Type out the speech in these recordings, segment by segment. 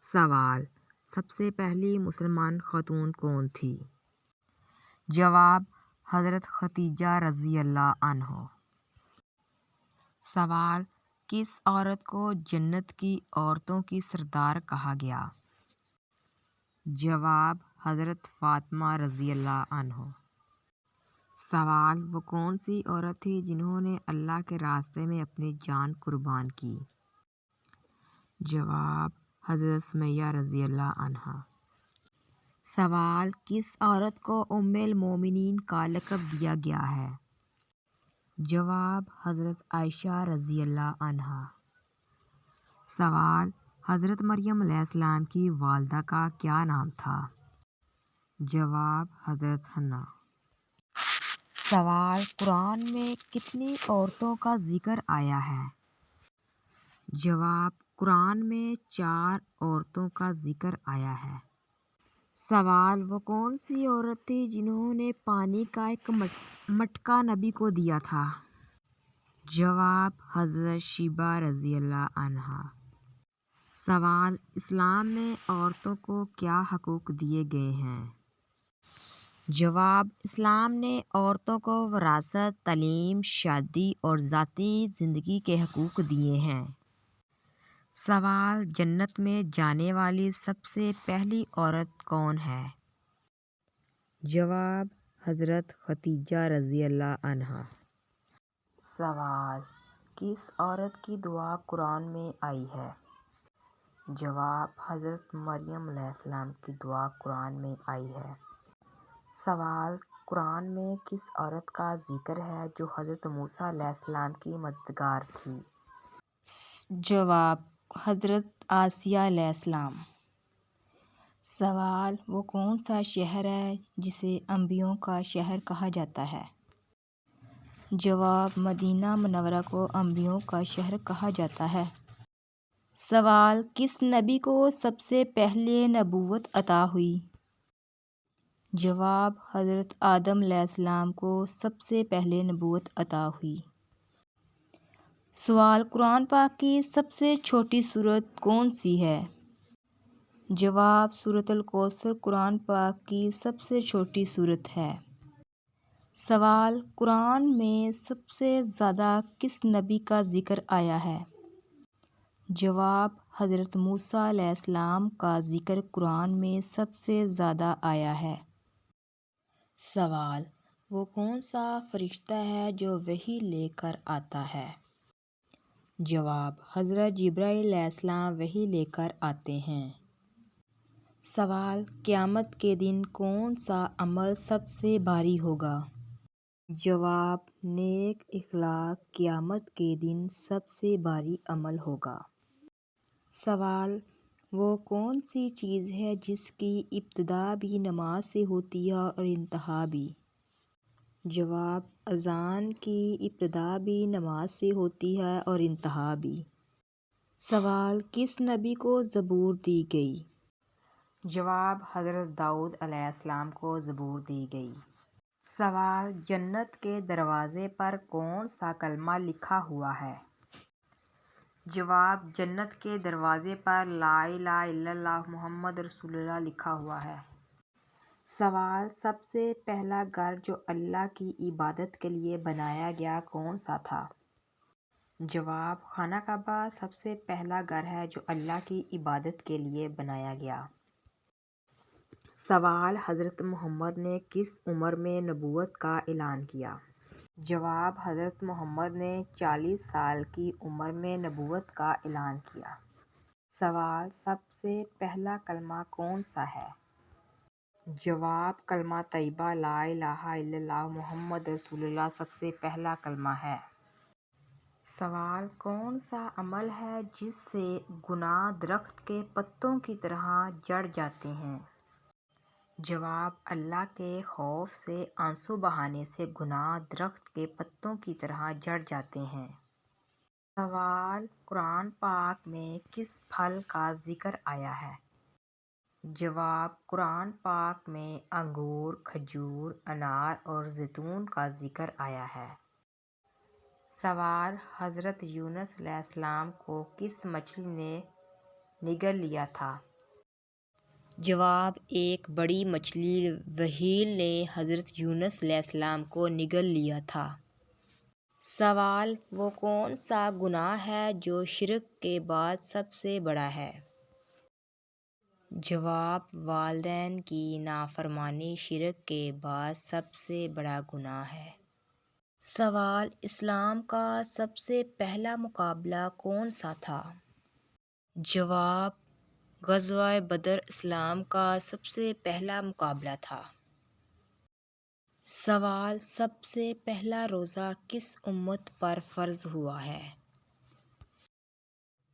سوال: سب سے پہلی مسلمان خاتون کون تھی؟ جواب: حضرت خدیجہ رضی اللہ عنہا۔ سوال: کس عورت کو جنت کی عورتوں کی سردار کہا گیا؟ جواب: حضرت فاطمہ رضی اللہ عنہا۔ سوال: وہ کون سی عورت تھی جنہوں نے اللہ کے راستے میں اپنی جان قربان کی؟ جواب: حضرت سمیہ رضی اللہ عنہا۔ سوال: کس عورت کو ام المومنین کا لقب دیا گیا ہے؟ جواب: حضرت عائشہ رضی اللہ عنہا۔ سوال: حضرت مریم علیہ السلام کی والدہ کا کیا نام تھا؟ جواب: حضرت حنہ۔ سوال: قرآن میں کتنی عورتوں کا ذکر آیا ہے؟ جواب: قرآن میں 4 عورتوں کا ذکر آیا ہے۔ سوال: وہ کون سی عورت تھی جنہوں نے پانی کا ایک مٹکا نبی کو دیا تھا؟ جواب: حضرت شیبہ رضی اللہ عنہا۔ سوال: اسلام میں عورتوں کو کیا حقوق دیے گئے ہیں؟ جواب: اسلام نے عورتوں کو وراثت، تعلیم، شادی اور ذاتی زندگی کے حقوق دیے ہیں۔ سوال: جنت میں جانے والی سب سے پہلی عورت کون ہے؟ جواب: حضرت خدیجہ رضی اللہ عنہا۔ سوال: کس عورت کی دعا قرآن میں آئی ہے؟ جواب: حضرت مریم علیہ السلام کی دعا قرآن میں آئی ہے۔ سوال: قرآن میں کس عورت کا ذکر ہے جو حضرت موسیٰ علیہ السلام کی مددگار تھی؟ جواب: حضرت آسیہ علیہ السلام۔ سوال: وہ کون سا شہر ہے جسے انبیاء کا شہر کہا جاتا ہے؟ جواب: مدینہ منورہ کو انبیاء کا شہر کہا جاتا ہے۔ سوال: کس نبی کو سب سے پہلے نبوت عطا ہوئی؟ جواب: حضرت آدم علیہ السلام کو سب سے پہلے نبوت عطا ہوئی۔ سوال: قرآن پاک کی سب سے چھوٹی سورت کون سی ہے؟ جواب: سورۃ الکوثر قرآن پاک کی سب سے چھوٹی سورت ہے۔ سوال: قرآن میں سب سے زیادہ کس نبی کا ذکر آیا ہے؟ جواب: حضرت موسیٰ علیہ السلام کا ذکر قرآن میں سب سے زیادہ آیا ہے۔ سوال: وہ کون سا فرشتہ ہے جو وحی لے کر آتا ہے؟ جواب: حضرت جبرائیل علیہ السلام وحی لے کر آتے ہیں۔ سوال: قیامت کے دن کون سا عمل سب سے بھاری ہوگا؟ جواب: نیک اخلاق قیامت کے دن سب سے بھاری عمل ہوگا۔ سوال: وہ کون سی چیز ہے جس کی ابتدا بھی نماز سے ہوتی ہے اور انتہا بھی؟ جواب: اذان کی ابتدا بھی نماز سے ہوتی ہے اور انتہا بھی۔ سوال: کس نبی کو زبور دی گئی؟ جواب: حضرت داؤد علیہ السلام کو زبور دی گئی۔ سوال: جنت کے دروازے پر کون سا کلمہ لکھا ہوا ہے؟ جواب: جنت کے دروازے پر لا الہ الا اللہ محمد رسول اللہ لکھا ہوا ہے۔ سوال: سب سے پہلا گھر جو اللہ کی عبادت کے لیے بنایا گیا کون سا تھا؟ جواب: خانہ کعبہ سب سے پہلا گھر ہے جو اللہ کی عبادت کے لیے بنایا گیا۔ سوال: حضرت محمد نے کس عمر میں نبوت کا اعلان کیا؟ جواب: حضرت محمد نے 40 سال کی عمر میں نبوت کا اعلان کیا۔ سوال: سب سے پہلا کلمہ کون سا ہے؟ جواب: کلمہ طیبہ لا الہ الا اللہ محمد رسول اللہ سب سے پہلا کلمہ ہے۔ سوال: کون سا عمل ہے جس سے گناہ درخت کے پتوں کی طرح جڑ جاتے ہیں؟ جواب: اللہ کے خوف سے آنسو بہانے سے گناہ درخت کے پتوں کی طرح جڑ جاتے ہیں۔ سوال: قرآن پاک میں کس پھل کا ذکر آیا ہے؟ جواب: قرآن پاک میں انگور، کھجور، انار اور زیتون کا ذکر آیا ہے۔ سوال: حضرت یونس علیہ السلام کو کس مچھلی نے نگل لیا تھا؟ جواب: ایک بڑی مچھلی وہیل نے حضرت یونس علیہ السلام کو نگل لیا تھا۔ سوال: وہ کون سا گناہ ہے جو شرک کے بعد سب سے بڑا ہے؟ جواب: والدین کی نافرمانی شرک کے بعد سب سے بڑا گناہ ہے۔ سوال: اسلام کا سب سے پہلا مقابلہ کون سا تھا؟ جواب: غزوہ بدر اسلام کا سب سے پہلا مقابلہ تھا۔ سوال: سب سے پہلا روزہ کس امت پر فرض ہوا ہے؟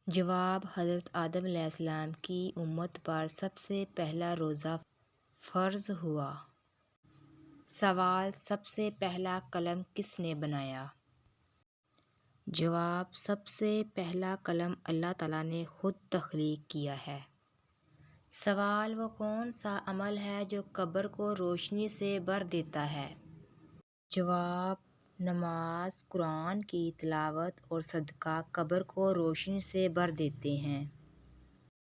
جواب: حضرت آدم علیہ السلام کی امت پر سب سے پہلا روزہ فرض ہوا۔ سوال: سب سے پہلا قلم کس نے بنایا؟ جواب: سب سے پہلا قلم اللہ تعالیٰ نے خود تخلیق کیا ہے۔ سوال: وہ کون سا عمل ہے جو قبر کو روشنی سے بھر دیتا ہے؟ جواب: نماز، قرآن کی تلاوت اور صدقہ قبر کو روشنی سے بھر دیتے ہیں۔